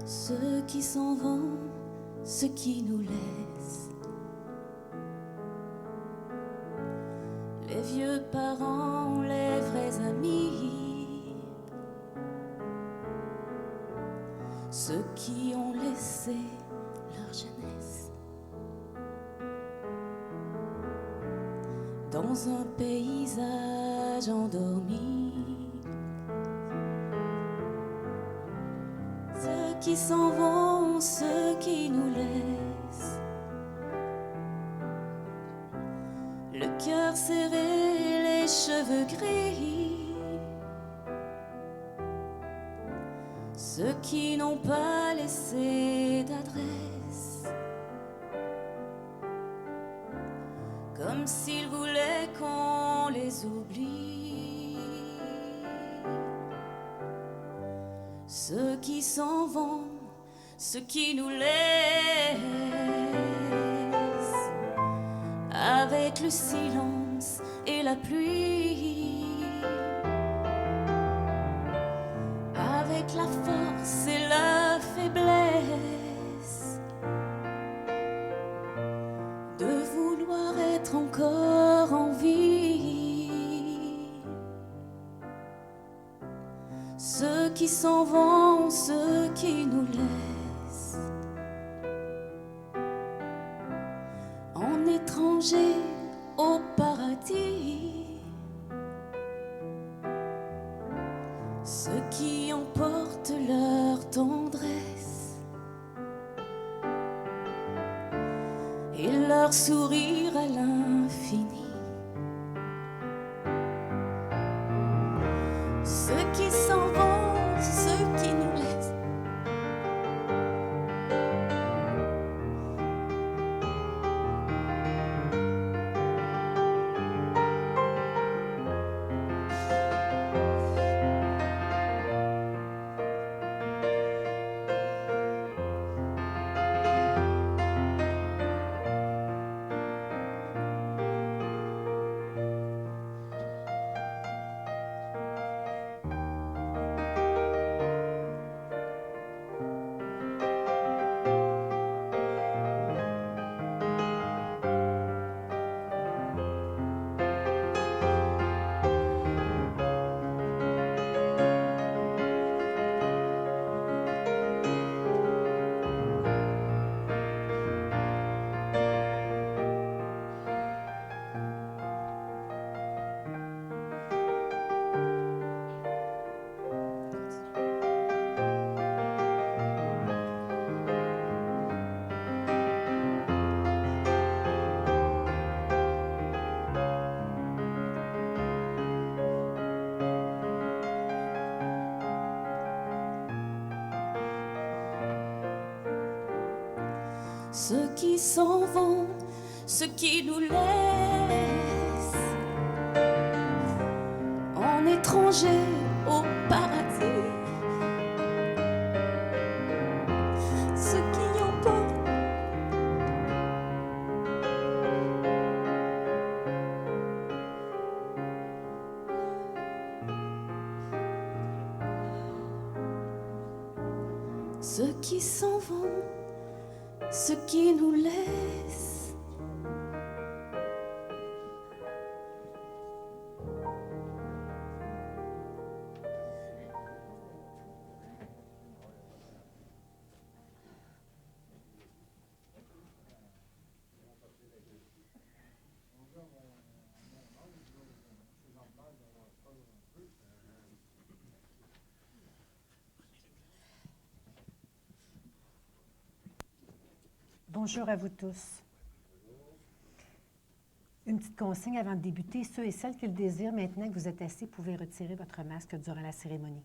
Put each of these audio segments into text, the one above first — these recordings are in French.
ceux qui s'en vont, ceux qui nous laissent. Les vieux parents, les vrais amis, ceux qui ont laissé leur jeunesse dans un paysage endormi. Ceux qui s'en vont, ceux qui nous laissent, le cœur serré, les cheveux gris, ceux qui n'ont pas laissé d'adresse, comme s'ils voulaient qu'on les oublie. Ceux qui s'en vont, ceux qui nous laissent, avec le silence et la pluie, avec la force et la faiblesse de vouloir être encore en vie. Ceux qui s'en vont, ceux qui nous laissent, en étrangers au paradis, ceux qui emportent leur tendresse et leur sourire à l'infini. Ceux qui s'en vont, ceux qui nous laissent, ceux qui s'en vont, ceux qui nous laissent, en étrangers au paradis, ceux qui emportent ceux qui s'en vont, ceux qui nous laissent. Bonjour à vous tous. Une petite consigne avant de débuter. Ceux et celles qui le désirent, maintenant que vous êtes assis, pouvez retirer votre masque durant la cérémonie.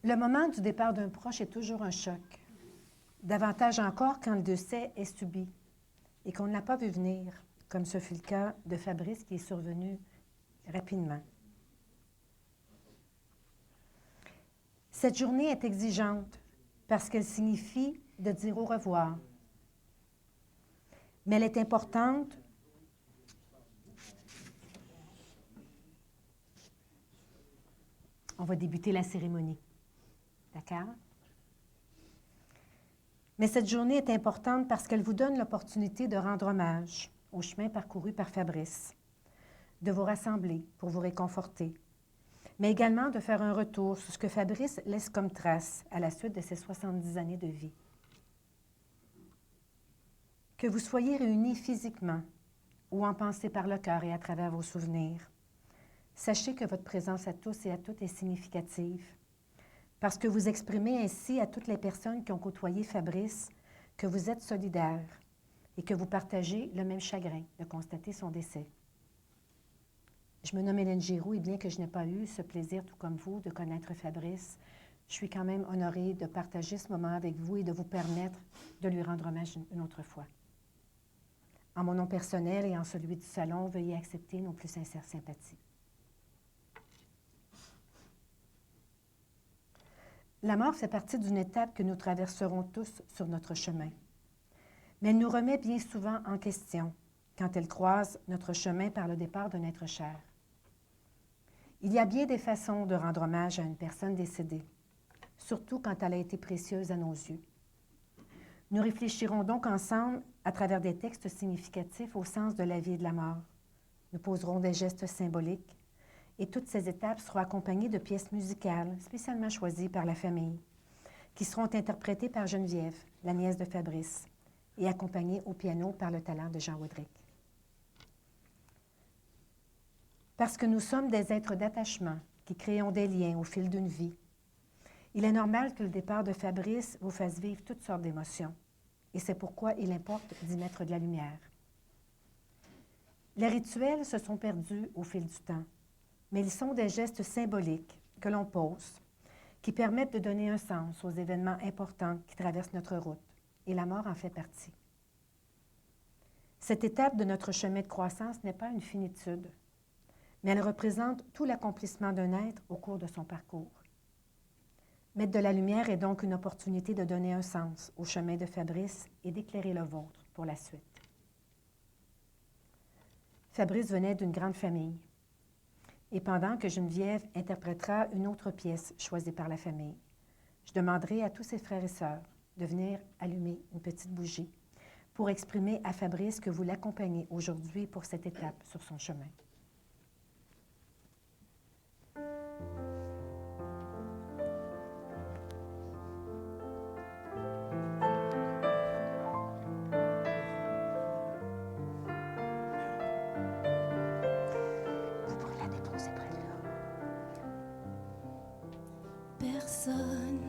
Le moment du départ d'un proche est toujours un choc. Davantage encore quand le décès est subi et qu'on ne l'a pas vu venir, comme ce fut le cas de Fabrice qui est survenu rapidement. Cette journée est exigeante parce qu'elle signifie de dire au revoir, mais elle est importante. On va débuter la cérémonie. D'accord? Mais cette journée est importante parce qu'elle vous donne l'opportunité de rendre hommage au chemin parcouru par Fabrice, de vous rassembler pour vous réconforter, mais également de faire un retour sur ce que Fabrice laisse comme trace à la suite de ses 70 années de vie. Que vous soyez réunis physiquement ou en pensée par le cœur et à travers vos souvenirs, sachez que votre présence à tous et à toutes est significative, parce que vous exprimez ainsi à toutes les personnes qui ont côtoyé Fabrice que vous êtes solidaires et que vous partagez le même chagrin de constater son décès. Je me nomme Hélène Giroux et bien que je n'ai pas eu ce plaisir, tout comme vous, de connaître Fabrice, je suis quand même honorée de partager ce moment avec vous et de vous permettre de lui rendre hommage une autre fois. En mon nom personnel et en celui du salon, veuillez accepter nos plus sincères sympathies. La mort fait partie d'une étape que nous traverserons tous sur notre chemin. Mais elle nous remet bien souvent en question quand elle croise notre chemin par le départ d'un être cher. Il y a bien des façons de rendre hommage à une personne décédée, surtout quand elle a été précieuse à nos yeux. Nous réfléchirons donc ensemble à travers des textes significatifs au sens de la vie et de la mort. Nous poserons des gestes symboliques et toutes ces étapes seront accompagnées de pièces musicales spécialement choisies par la famille, qui seront interprétées par Geneviève, la nièce de Fabrice, et accompagnées au piano par le talent de Jean Woodrick. Parce que nous sommes des êtres d'attachement qui créons des liens au fil d'une vie, il est normal que le départ de Fabrice vous fasse vivre toutes sortes d'émotions, et c'est pourquoi il importe d'y mettre de la lumière. Les rituels se sont perdus au fil du temps, mais ils sont des gestes symboliques que l'on pose, qui permettent de donner un sens aux événements importants qui traversent notre route, et la mort en fait partie. Cette étape de notre chemin de croissance n'est pas une finitude, mais elle représente tout l'accomplissement d'un être au cours de son parcours. Mettre de la lumière est donc une opportunité de donner un sens au chemin de Fabrice et d'éclairer le vôtre pour la suite. Fabrice venait d'une grande famille. Et pendant que Geneviève interprétera une autre pièce choisie par la famille, je demanderai à tous ses frères et sœurs de venir allumer une petite bougie pour exprimer à Fabrice que vous l'accompagnez aujourd'hui pour cette étape sur son chemin. Vous pourrez la déposer près de là. Personne,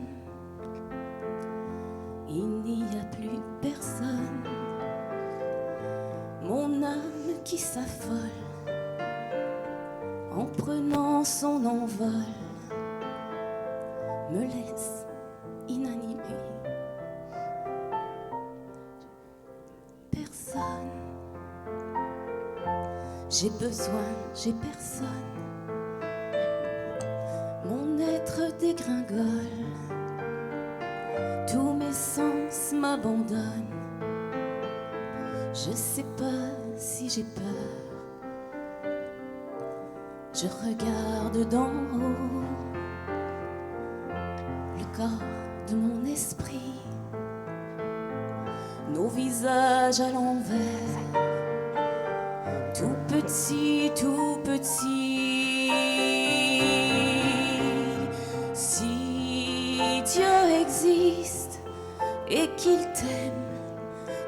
il n'y a plus personne. Mon âme qui s'affole en prenant son envol me laisse inanimée. Personne, j'ai besoin, j'ai personne. Mon être dégringole, tous mes sens m'abandonnent. Je sais pas si j'ai peur. Je regarde d'en haut le corps de mon esprit, nos visages à l'envers, tout petit, tout petit. Si Dieu existe et qu'il t'aime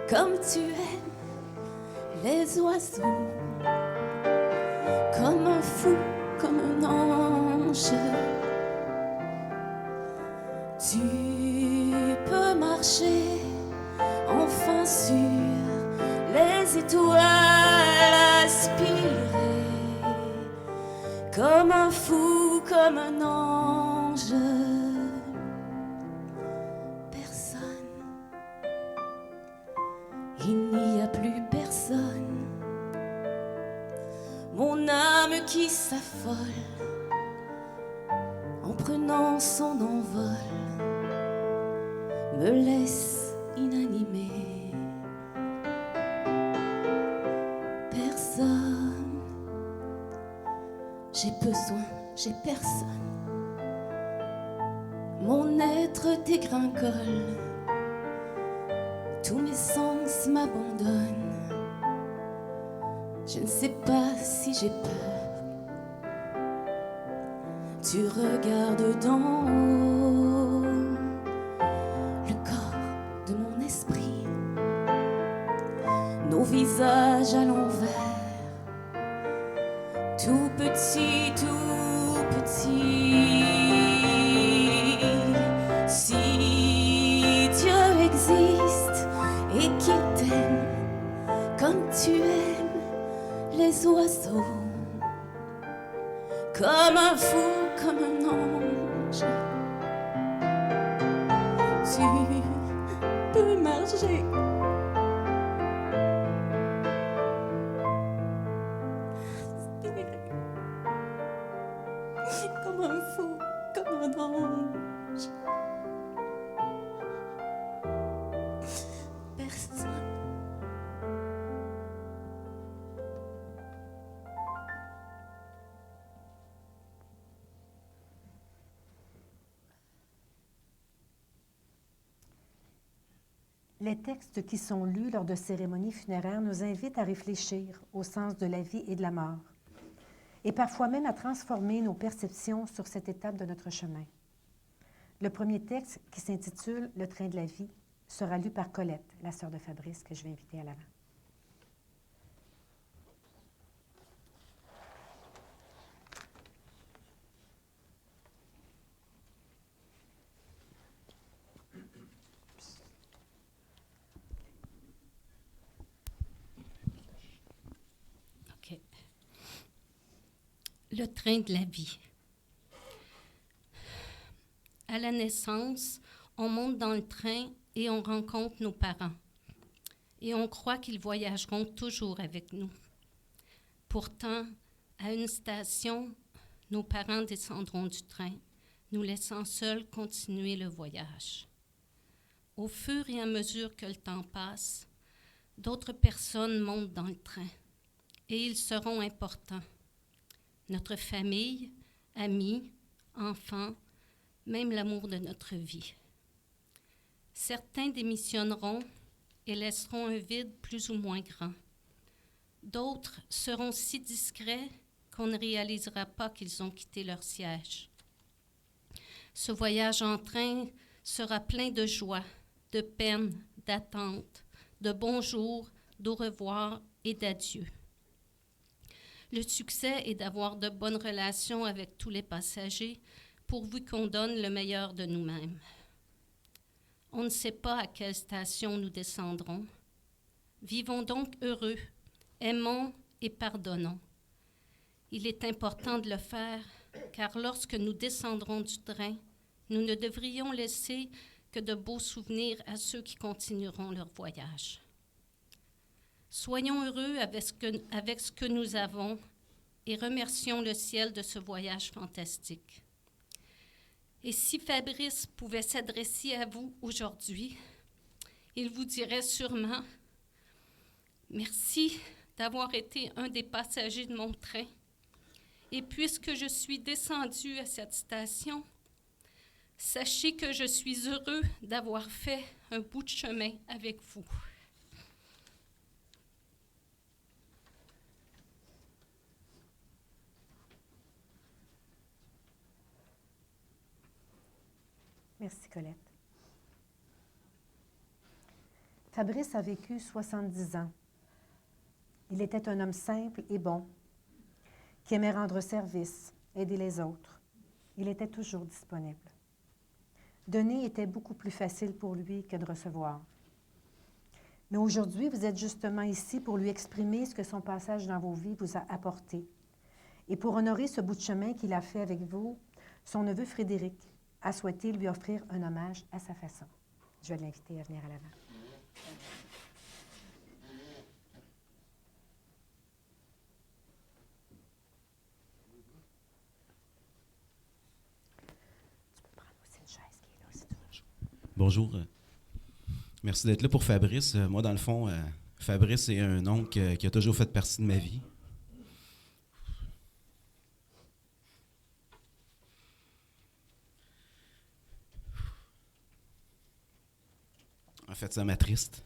comme tu aimes les oiseaux, comme un fou, comme un ange, tu peux marcher enfin sur les étoiles, aspirer comme un fou, comme un ange. Personne, il n'y a plus personne. Mon âme qui s'affole en prenant son envol me laisse inanimée. besoin, j'ai personne. Mon être dégringole, tous mes sens m'abandonnent. Je ne sais pas si j'ai peur. Tu regardes d'en haut le corps de mon esprit, nos visages à l'envers, tout petit, tout petit. Si Dieu existe et qu'il t'aime comme tu aimes les oiseaux, comme un fou, comme un ange, tu peux marcher. Comme un fou, comme un ange. Personne. Les textes qui sont lus lors de cérémonies funéraires nous invitent à réfléchir au sens de la vie et de la mort, et parfois même à transformer nos perceptions sur cette étape de notre chemin. Le premier texte, qui s'intitule « Le train de la vie », sera lu par Colette, la sœur de Fabrice, que je vais inviter à l'avant. OK. Le train de la vie. À la naissance, on monte dans le train et on rencontre nos parents. Et on croit qu'ils voyageront toujours avec nous. Pourtant, à une station, nos parents descendront du train, nous laissant seuls continuer le voyage. Au fur et à mesure que le temps passe, d'autres personnes montent dans le train et ils seront importants. Notre famille, amis, enfants, même l'amour de notre vie. Certains démissionneront et laisseront un vide plus ou moins grand. D'autres seront si discrets qu'on ne réalisera pas qu'ils ont quitté leur siège. Ce voyage en train sera plein de joie, de peine, d'attente, de bonjour, d'au revoir et d'adieu. Le succès est d'avoir de bonnes relations avec tous les passagers, pourvu qu'on donne le meilleur de nous-mêmes. On ne sait pas à quelle station nous descendrons. Vivons donc heureux, aimons et pardonnons. Il est important de le faire, car lorsque nous descendrons du train, nous ne devrions laisser que de beaux souvenirs à ceux qui continueront leur voyage. Soyons heureux avec ce que nous avons et remercions le ciel de ce voyage fantastique. Et si Fabrice pouvait s'adresser à vous aujourd'hui, il vous dirait sûrement « Merci d'avoir été un des passagers de mon train. Et puisque je suis descendu à cette station, sachez que je suis heureux d'avoir fait un bout de chemin avec vous. » Merci, Colette. Fabrice a vécu 70 ans. Il était un homme simple et bon, qui aimait rendre service, aider les autres. Il était toujours disponible. Donner était beaucoup plus facile pour lui que de recevoir. Mais aujourd'hui, vous êtes justement ici pour lui exprimer ce que son passage dans vos vies vous a apporté. Et pour honorer ce bout de chemin qu'il a fait avec vous, son neveu Frédéric a souhaité lui offrir un hommage à sa façon. Je vais l'inviter à venir à l'avant. Tu peux prendre aussi une chaise qui est là, si tu veux. Bonjour. Merci d'être là pour Fabrice. Moi, dans le fond, Fabrice est un oncle qui a toujours fait partie de ma vie. En fait, ça m'attriste.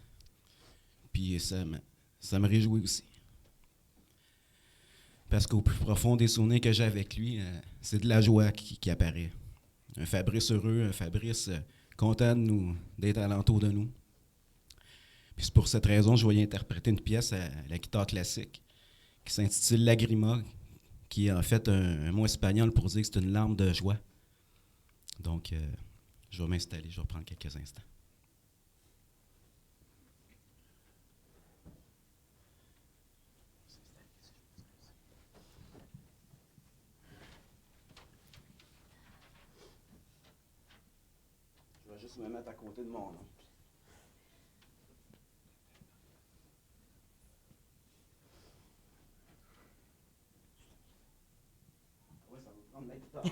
Puis ça me réjouit aussi. Parce qu'au plus profond des souvenirs que j'ai avec lui, c'est de la joie qui apparaît. Un Fabrice heureux, un Fabrice content d'être alentour de nous. Puis c'est pour cette raison que je voulais interpréter une pièce à la guitare classique qui s'intitule Lagrima, qui est en fait un mot espagnol pour dire que c'est une larme de joie. Donc, je vais m'installer, je vais prendre quelques instants. Je vais juste me mettre à côté de mon nom. Oui, ça va prendre la guitare.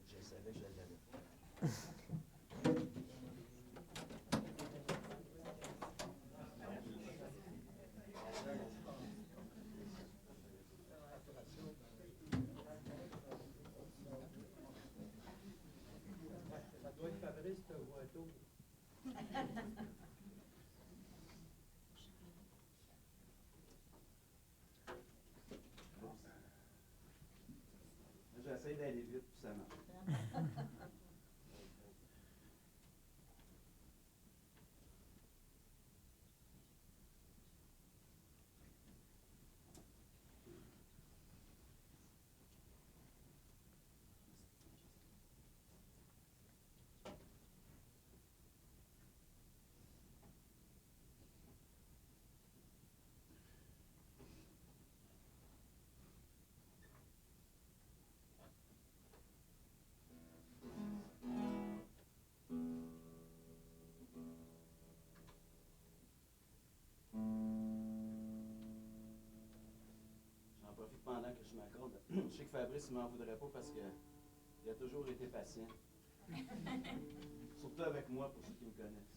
Je savais que je l'avais pas. Ça doit être Fabrice, te voit tôt. J'essaie d'aller vite, puis ça marche. J'en profite pendant que je m'accorde. Je sais que Fabrice ne m'en voudrait pas parce qu'il a toujours été patient. Surtout avec moi, pour ceux qui me connaissent.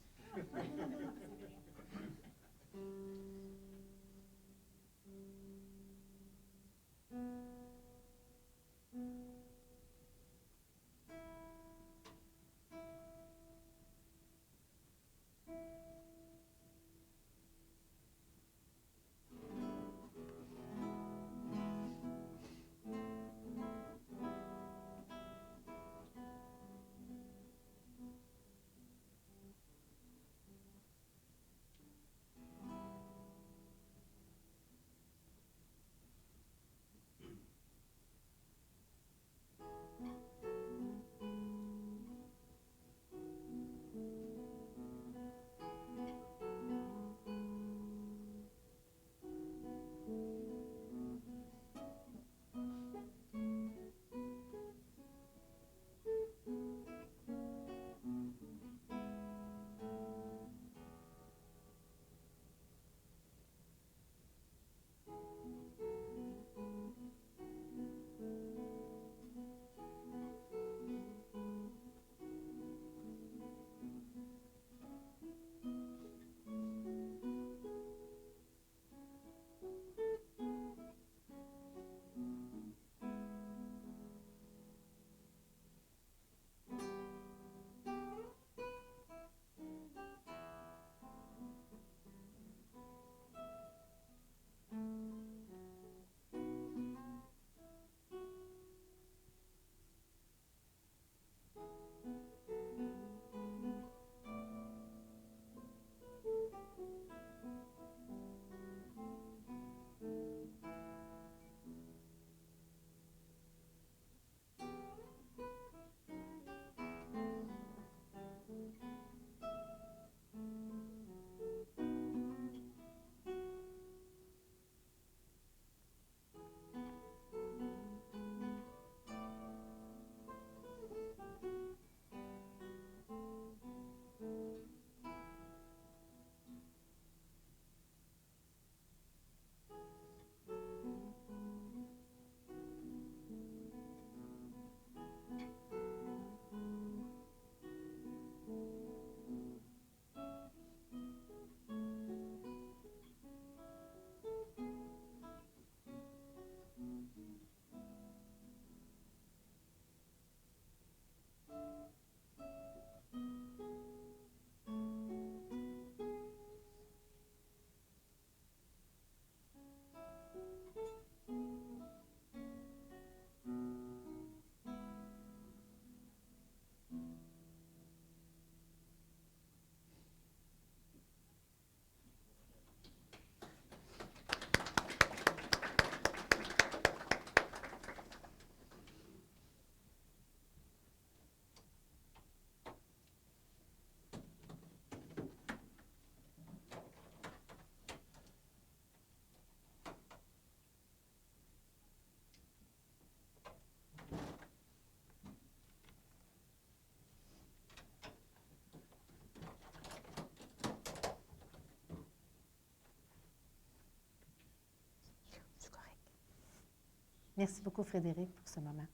Merci beaucoup, Frédéric, pour ce moment.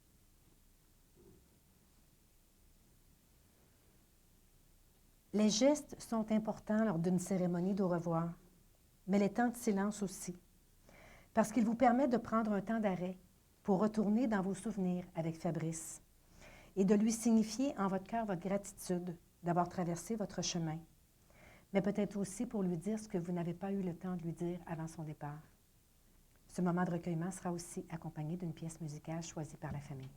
Les gestes sont importants lors d'une cérémonie d'au revoir, mais les temps de silence aussi, parce qu'ils vous permettent de prendre un temps d'arrêt pour retourner dans vos souvenirs avec Fabrice et de lui signifier en votre cœur votre gratitude d'avoir traversé votre chemin, mais peut-être aussi pour lui dire ce que vous n'avez pas eu le temps de lui dire avant son départ. Ce moment de recueillement sera aussi accompagné d'une pièce musicale choisie par la famille.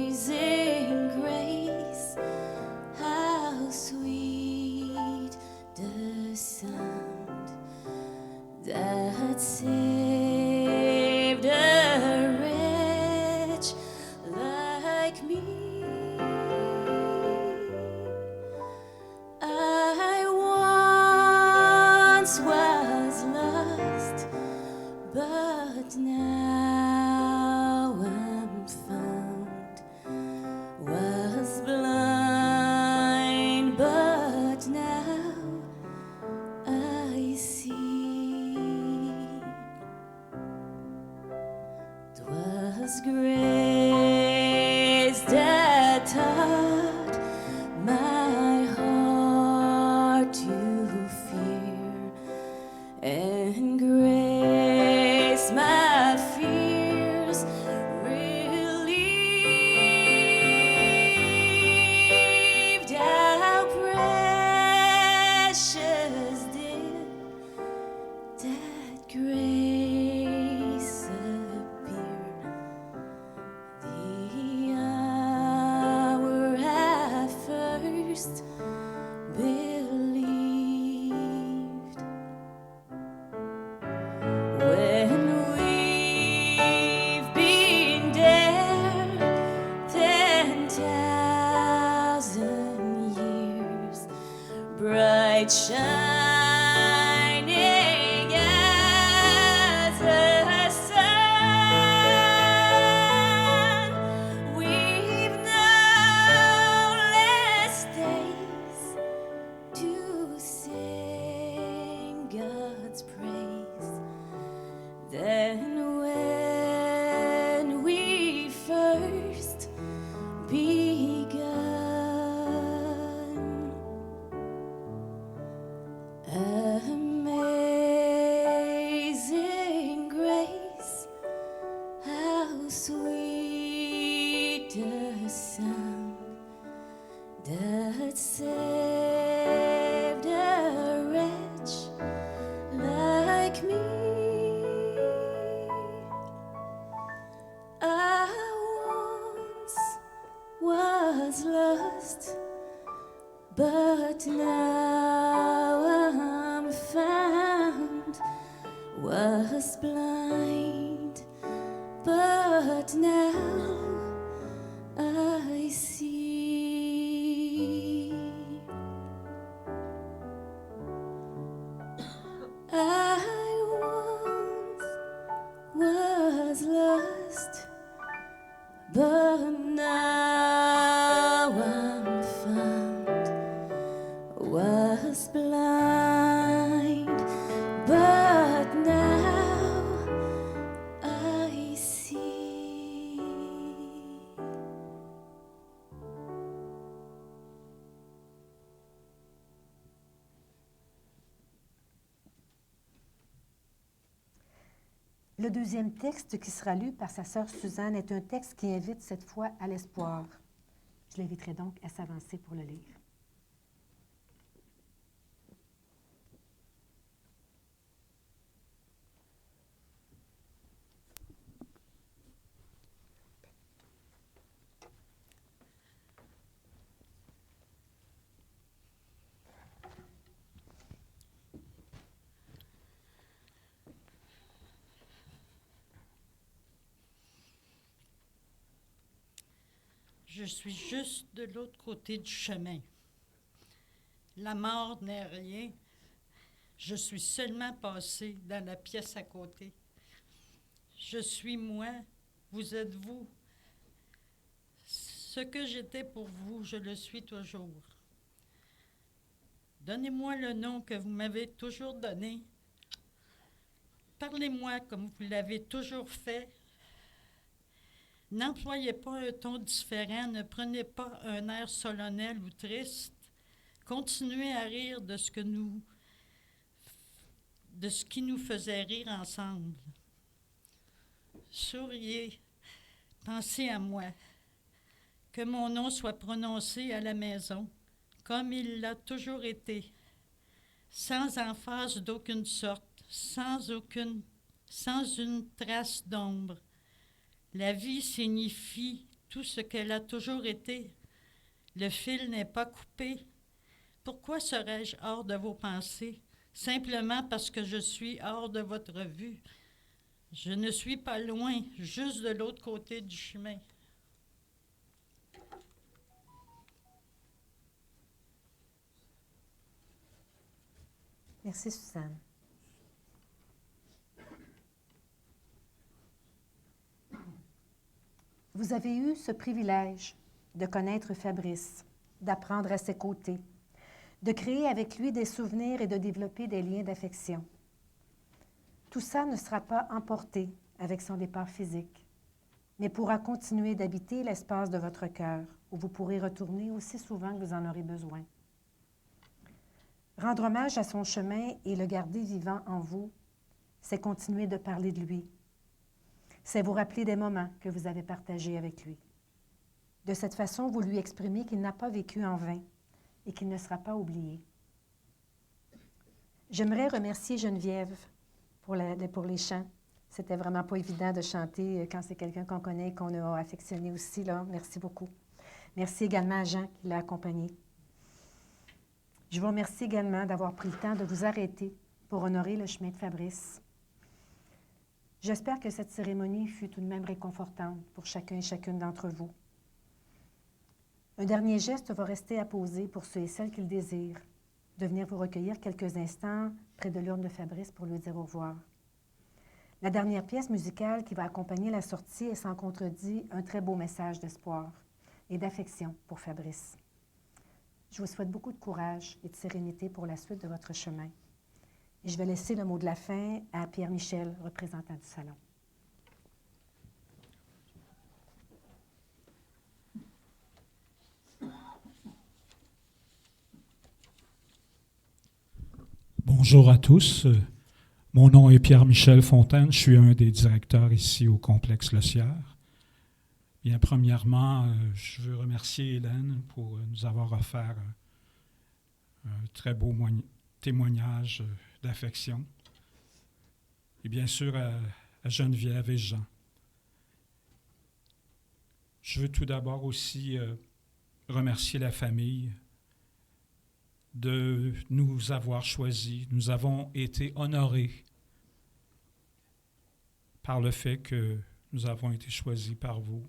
Amazing grace, how sweet the sound that saved a wretch like me. I once was lost, but now I'm found. Was blind, but now I see. 'Twas grace that taught my heart to fear, and grace my fears relieved. How precious did that grace appear, the hour I first believed. When we've been there 10,000 years, bright shining as the sun, we've no less days to sing God's praise than when we first begun. Amazing grace, how sweet the sound that saved a wretch like me. I once was lost, but now I'm found. Was blind, but now I see. I once was lost, but now I'm found. Was blind, but now I see. Le deuxième texte qui sera lu par sa sœur Suzanne est un texte qui invite cette fois à l'espoir. Je l'inviterai donc à s'avancer pour le lire. Je suis juste de l'autre côté du chemin. La mort n'est rien. Je suis seulement passé dans la pièce à côté. Je suis moi, vous êtes vous. Ce que j'étais pour vous, je le suis toujours. Donnez-moi le nom que vous m'avez toujours donné. Parlez-moi comme vous l'avez toujours fait. N'employez pas un ton différent, ne prenez pas un air solennel ou triste. Continuez à rire de ce qui nous faisait rire ensemble. Souriez, pensez à moi. Que mon nom soit prononcé à la maison, comme il l'a toujours été, sans emphase d'aucune sorte, sans une trace d'ombre. La vie signifie tout ce qu'elle a toujours été. Le fil n'est pas coupé. Pourquoi serais-je hors de vos pensées? Simplement parce que je suis hors de votre vue. Je ne suis pas loin, juste de l'autre côté du chemin. Merci, Suzanne. Vous avez eu ce privilège de connaître Fabrice, d'apprendre à ses côtés, de créer avec lui des souvenirs et de développer des liens d'affection. Tout ça ne sera pas emporté avec son départ physique, mais pourra continuer d'habiter l'espace de votre cœur, où vous pourrez retourner aussi souvent que vous en aurez besoin. Rendre hommage à son chemin et le garder vivant en vous, c'est continuer de parler de lui. C'est vous rappeler des moments que vous avez partagés avec lui. De cette façon, vous lui exprimez qu'il n'a pas vécu en vain et qu'il ne sera pas oublié. J'aimerais remercier Geneviève pour les chants. C'était vraiment pas évident de chanter quand c'est quelqu'un qu'on connaît et qu'on a affectionné aussi, là. Merci beaucoup. Merci également à Jean qui l'a accompagné. Je vous remercie également d'avoir pris le temps de vous arrêter pour honorer le chemin de Fabrice. J'espère que cette cérémonie fut tout de même réconfortante pour chacun et chacune d'entre vous. Un dernier geste va rester à poser pour ceux et celles qui le désirent, de venir vous recueillir quelques instants près de l'urne de Fabrice pour lui dire au revoir. La dernière pièce musicale qui va accompagner la sortie est sans contredit un très beau message d'espoir et d'affection pour Fabrice. Je vous souhaite beaucoup de courage et de sérénité pour la suite de votre chemin. Et je vais laisser le mot de la fin à Pierre Michel, représentant du Salon. Bonjour à tous. Mon nom est Pierre-Michel Fontaine. Je suis un des directeurs ici au complexe Le Sieur. Bien, premièrement, je veux remercier Hélène pour nous avoir offert un très beau témoignage d'affection. Et bien sûr, à Geneviève et Jean. Je veux tout d'abord aussi remercier la famille de nous avoir choisis. Nous avons été honorés par le fait que nous avons été choisis par vous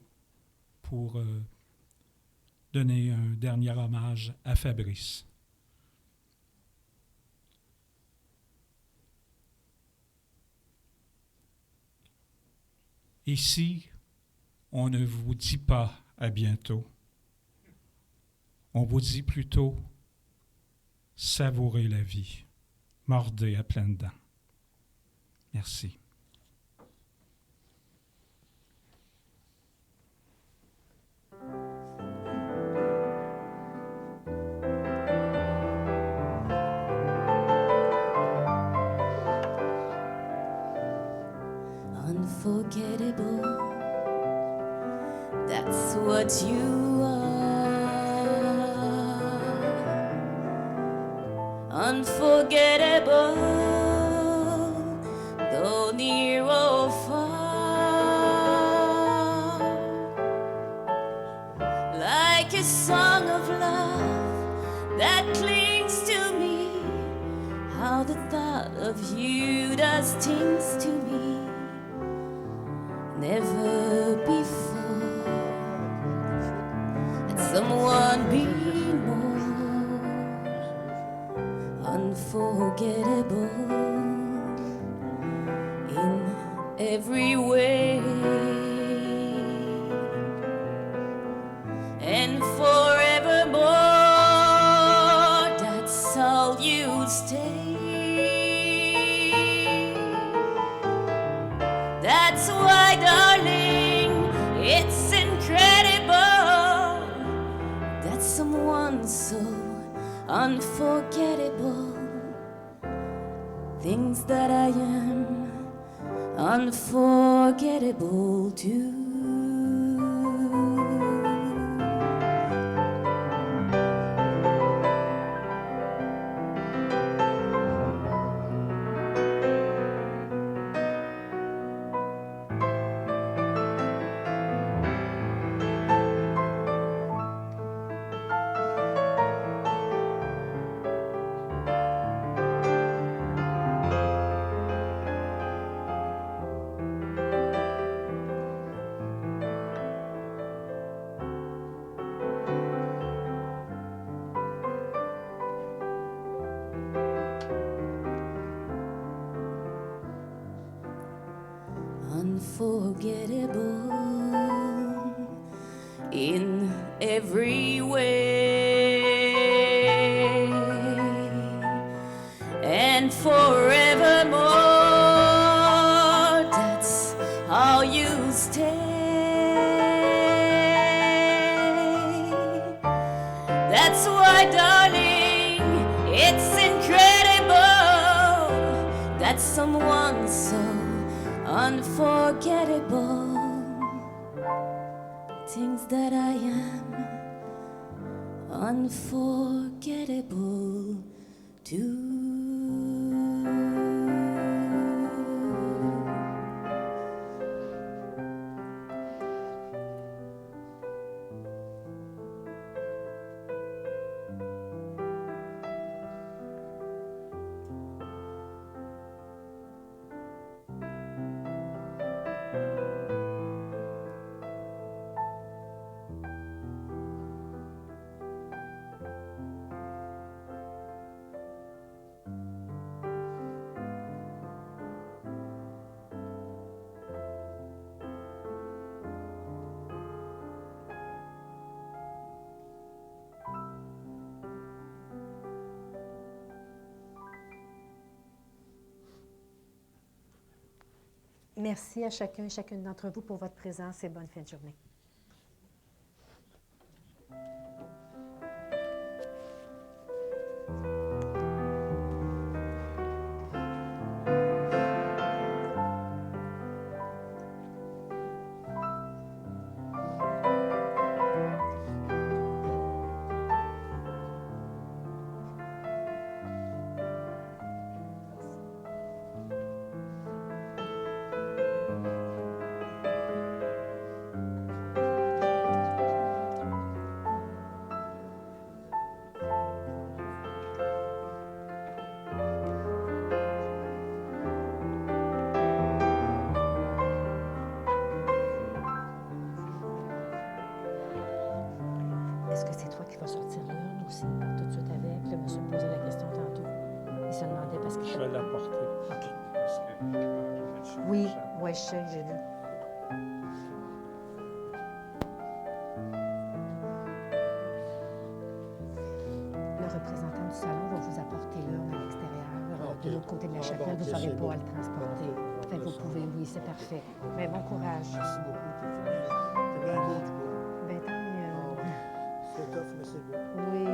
pour donner un dernier hommage à Fabrice. Ici, on ne vous dit pas à bientôt. On vous dit plutôt savourez la vie, mordez à pleines dents. Merci. Unforgettable, that's what you are. Unforgettable, though near or far. Like a song of love that clings to me, how the thought of you does things to me. Never before had someone been more every way, and forevermore, that's how you'll stay. That's why, darling, it's incredible that someone so unforgettable thinks that I am unforgettable too. Unforgettable in every way, and forevermore, that's how you stay. That's why, darling, it's incredible that someone so unforgettable thinks that I am unforgettable too. Merci à chacun et chacune d'entre vous pour votre présence et bonne fin de journée. Est-ce que c'est toi qui vas sortir l'urne aussi, tout de suite avec? Le monsieur me posait la question tantôt. Il se demandait parce que... Je vais l'apporter. OK. Parce que je suis Oui, méchant. oui, je sais, j'ai vu. Le représentant du salon va vous apporter l'urne à l'extérieur, OK. de l'autre côté de la Ah, chapelle. bon, Vous OK, n'aurez c'est pas bon. à le transporter. Bon, Fait que vous pouvez, oui, c'est parfait. Mais bon courage. Merci beaucoup. C'est bien beau, du coup. Ben, tant mieux. C'est tough, mais c'est beau. Oui.